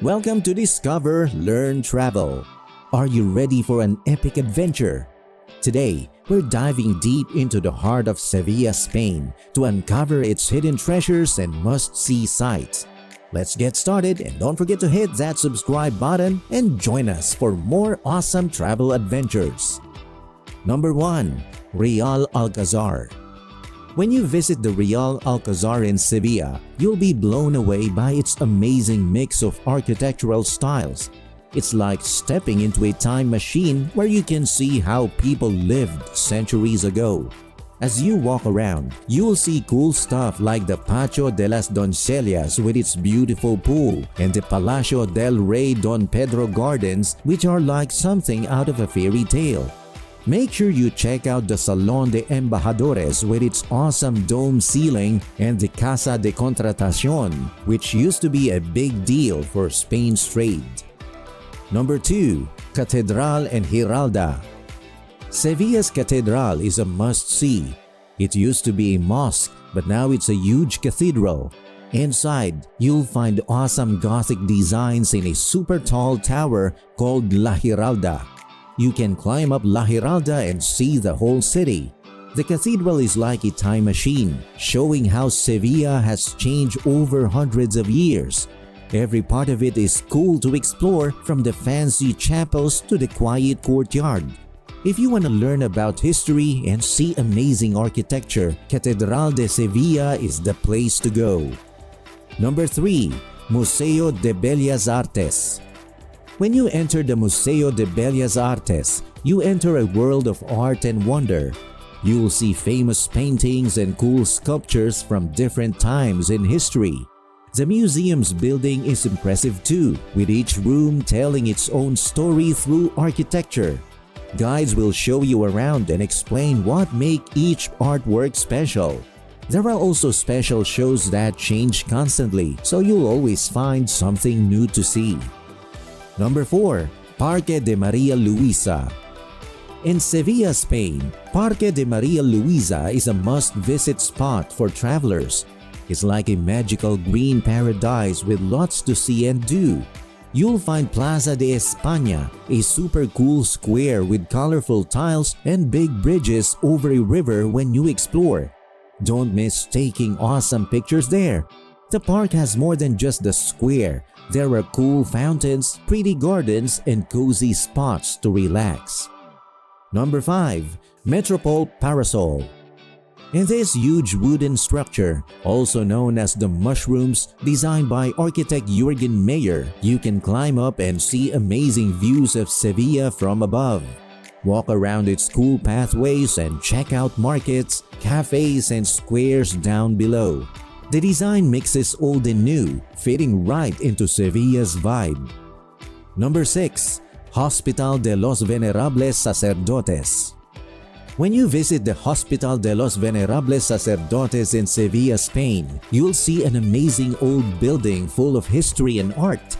Welcome to Discover.Learn.Travel. Are you ready for an epic adventure? Today, we're diving deep into the heart of Sevilla, Spain to uncover its hidden treasures and must-see sights. Let's get started, and don't forget to hit that subscribe button and join us for more awesome travel adventures. Number 1. Real Alcázar. When you visit the Real Alcázar in Sevilla, you'll be blown away by its amazing mix of architectural styles. It's like stepping into a time machine where you can see how people lived centuries ago. As you walk around, you'll see cool stuff like the Patio de las Doncellas with its beautiful pool and the Palacio del Rey Don Pedro Gardens, which are like something out of a fairy tale. Make sure you check out the Salón de Embajadores with its awesome dome ceiling and the Casa de Contratación, which used to be a big deal for Spain's trade. Number 2. Cathedral and Giralda. Sevilla's cathedral is a must-see. It used to be a mosque, but now it's a huge cathedral. Inside, you'll find awesome Gothic designs in a super tall tower called La Giralda. You can climb up La Giralda and see the whole city. The cathedral is like a time machine, showing how Sevilla has changed over hundreds of years. Every part of it is cool to explore, from the fancy chapels to the quiet courtyard. If you want to learn about history and see amazing architecture, Catedral de Sevilla is the place to go. Number 3. Museo de Bellas Artes. When you enter the Museo de Bellas Artes, you enter a world of art and wonder. You'll see famous paintings and cool sculptures from different times in history. The museum's building is impressive too, with each room telling its own story through architecture. Guides will show you around and explain what make each artwork special. There are also special shows that change constantly, so you'll always find something new to see. Number 4. Parque de Maria Luisa. In Sevilla, Spain, Parque de Maria Luisa is a must-visit spot for travelers. It's like a magical green paradise with lots to see and do. You'll find Plaza de España, a super cool square with colorful tiles and big bridges over a river when you explore. Don't miss taking awesome pictures there. The park has more than just the square. There are cool fountains, pretty gardens, and cozy spots to relax. Number 5. Metropole Parasol. In this huge wooden structure, also known as the Mushrooms, designed by architect Jürgen Mayer, you can climb up and see amazing views of Sevilla from above. Walk around its cool pathways and check out markets, cafes, and squares down below. The design mixes old and new, fitting right into Sevilla's vibe. Number 6. Hospital de los Venerables Sacerdotes. When you visit the Hospital de los Venerables Sacerdotes in Sevilla, Spain, you'll see an amazing old building full of history and art.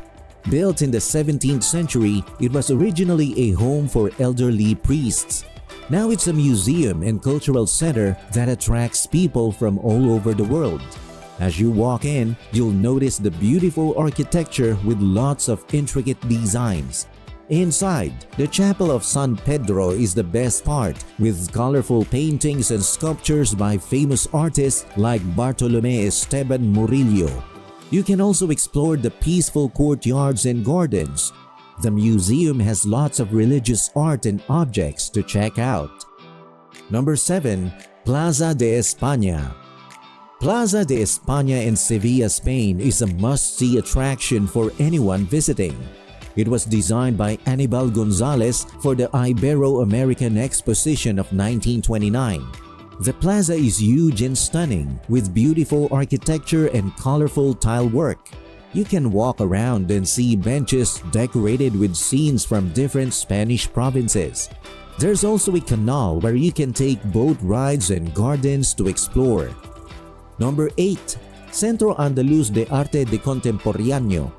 Built in the 17th century, it was originally a home for elderly priests. Now it's a museum and cultural center that attracts people from all over the world. As you walk in, you'll notice the beautiful architecture with lots of intricate designs. Inside, the Chapel of San Pedro is the best part, with colorful paintings and sculptures by famous artists like Bartolomé Esteban Murillo. You can also explore the peaceful courtyards and gardens. The museum has lots of religious art and objects to check out. Number 7. Plaza de España. Plaza de España in Sevilla, Spain is a must-see attraction for anyone visiting. It was designed by Aníbal González for the Ibero-American Exposition of 1929. The plaza is huge and stunning, with beautiful architecture and colorful tile work. You can walk around and see benches decorated with scenes from different Spanish provinces. There's also a canal where you can take boat rides and gardens to explore. Number 8. Centro Andaluz de Arte de Contemporáneo.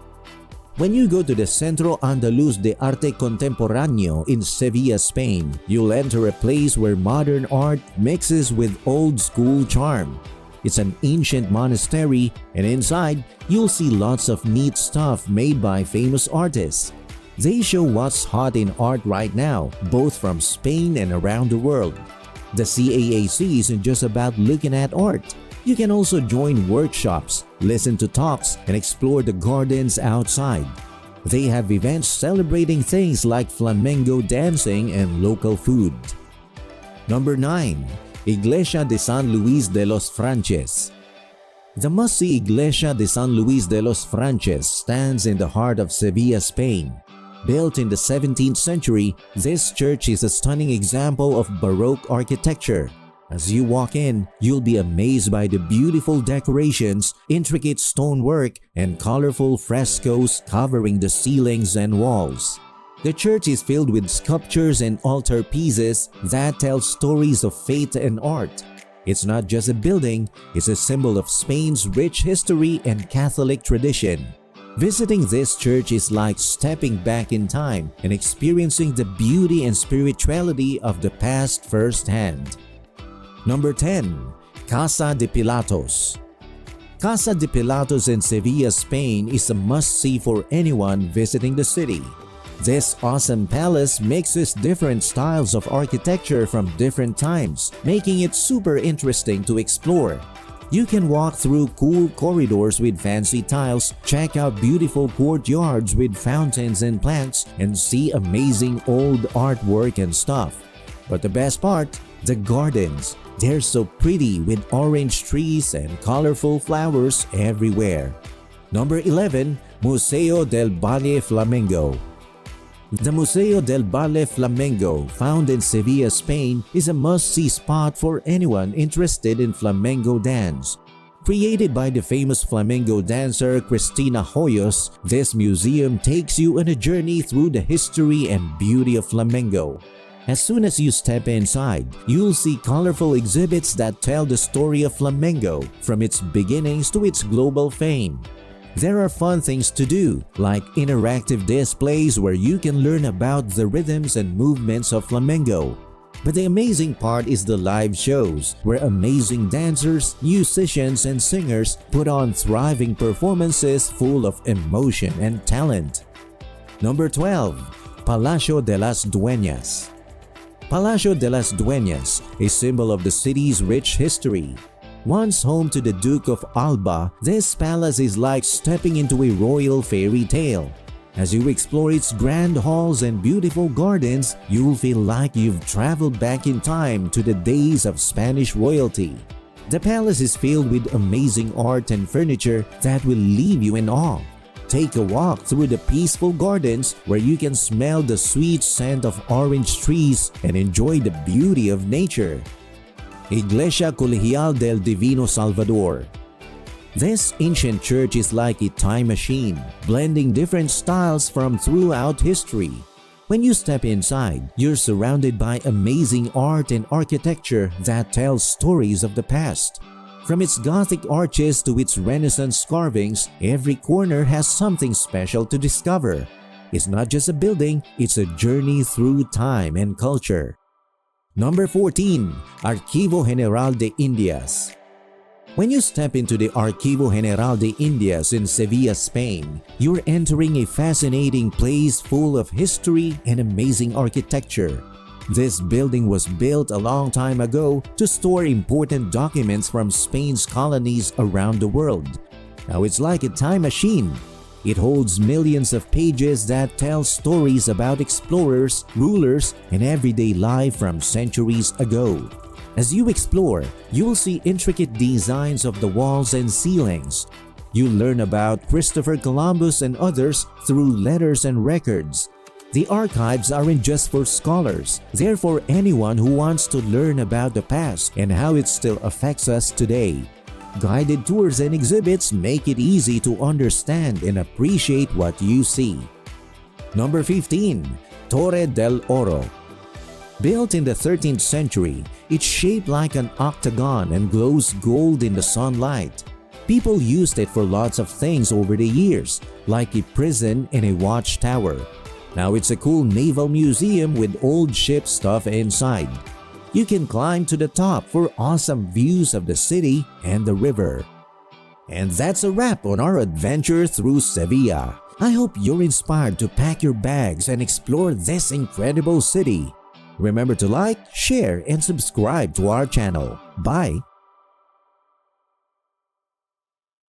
When you go to the Centro Andaluz de Arte Contemporáneo in Sevilla, Spain, you'll enter a place where modern art mixes with old-school charm. it's an ancient monastery, and inside, you'll see lots of neat stuff made by famous artists. They show what's hot in art right now, both from Spain and around the world. The CAAC isn't just about looking at art. You can also join workshops, listen to talks, and explore the gardens outside. They have events celebrating things like flamenco dancing and local food. Number 9. Iglesia de San Luis de los Frances. The must-see Iglesia de San Luis de los Frances stands in the heart of Sevilla, Spain. Built in the 17th century, this church is a stunning example of Baroque architecture. As you walk in, you'll be amazed by the beautiful decorations, intricate stonework, and colorful frescoes covering the ceilings and walls. The church is filled with sculptures and altar pieces that tell stories of faith and art. It's not just a building, it's a symbol of Spain's rich history and Catholic tradition. Visiting this church is like stepping back in time and experiencing the beauty and spirituality of the past firsthand. Number 10. Casa de Pilatos. Casa de Pilatos in Sevilla, Spain is a must-see for anyone visiting the city. This awesome palace mixes different styles of architecture from different times, making it super interesting to explore. You can walk through cool corridors with fancy tiles, check out beautiful courtyards with fountains and plants, and see amazing old artwork and stuff. But the best part? The gardens. They're so pretty with orange trees and colorful flowers everywhere. Number 11. Museo del Ballet Flamenco. The Museo del Ballet Flamenco, found in Sevilla, Spain, is a must-see spot for anyone interested in flamenco dance. Created by the famous flamenco dancer Cristina Hoyos, this museum takes you on a journey through the history and beauty of flamenco. As soon as you step inside, you'll see colorful exhibits that tell the story of flamenco from its beginnings to its global fame. There are fun things to do, like interactive displays where you can learn about the rhythms and movements of flamenco. But the amazing part is the live shows, where amazing dancers, musicians, and singers put on thriving performances full of emotion and talent. Number 12. Palacio de las Dueñas. Palacio de las Dueñas, a symbol of the city's rich history. Once home to the Duke of Alba, this palace is like stepping into a royal fairy tale. As you explore its grand halls and beautiful gardens, you'll feel like you've traveled back in time to the days of Spanish royalty. The palace is filled with amazing art and furniture that will leave you in awe. Take a walk through the peaceful gardens where you can smell the sweet scent of orange trees and enjoy the beauty of nature. Iglesia Colegial del Divino Salvador. This ancient church is like a time machine, blending different styles from throughout history. When you step inside, you're surrounded by amazing art and architecture that tells stories of the past. From its Gothic arches to its Renaissance carvings, every corner has something special to discover. It's not just a building, it's a journey through time and culture. Number 14. Archivo General de Indias. When you step into the Archivo General de Indias in Sevilla, Spain, you're entering a fascinating place full of history and amazing architecture. This building was built a long time ago to store important documents from Spain's colonies around the world. Now it's like a time machine. It holds millions of pages that tell stories about explorers, rulers, and everyday life from centuries ago. As you explore, you will see intricate designs of the walls and ceilings. You'll learn about Christopher Columbus and others through letters and records. The archives aren't just for scholars, they're for anyone who wants to learn about the past and how it still affects us today. Guided tours and exhibits make it easy to understand and appreciate what you see. Number 15. Torre del Oro. Built in the 13th century, it's shaped like an octagon and glows gold in the sunlight. People used it for lots of things over the years, like a prison and a watchtower. Now it's a cool naval museum with old ship stuff inside. You can climb to the top for awesome views of the city and the river. And that's a wrap on our adventure through Sevilla. I hope you're inspired to pack your bags and explore this incredible city. Remember to like, share, and subscribe to our channel. Bye!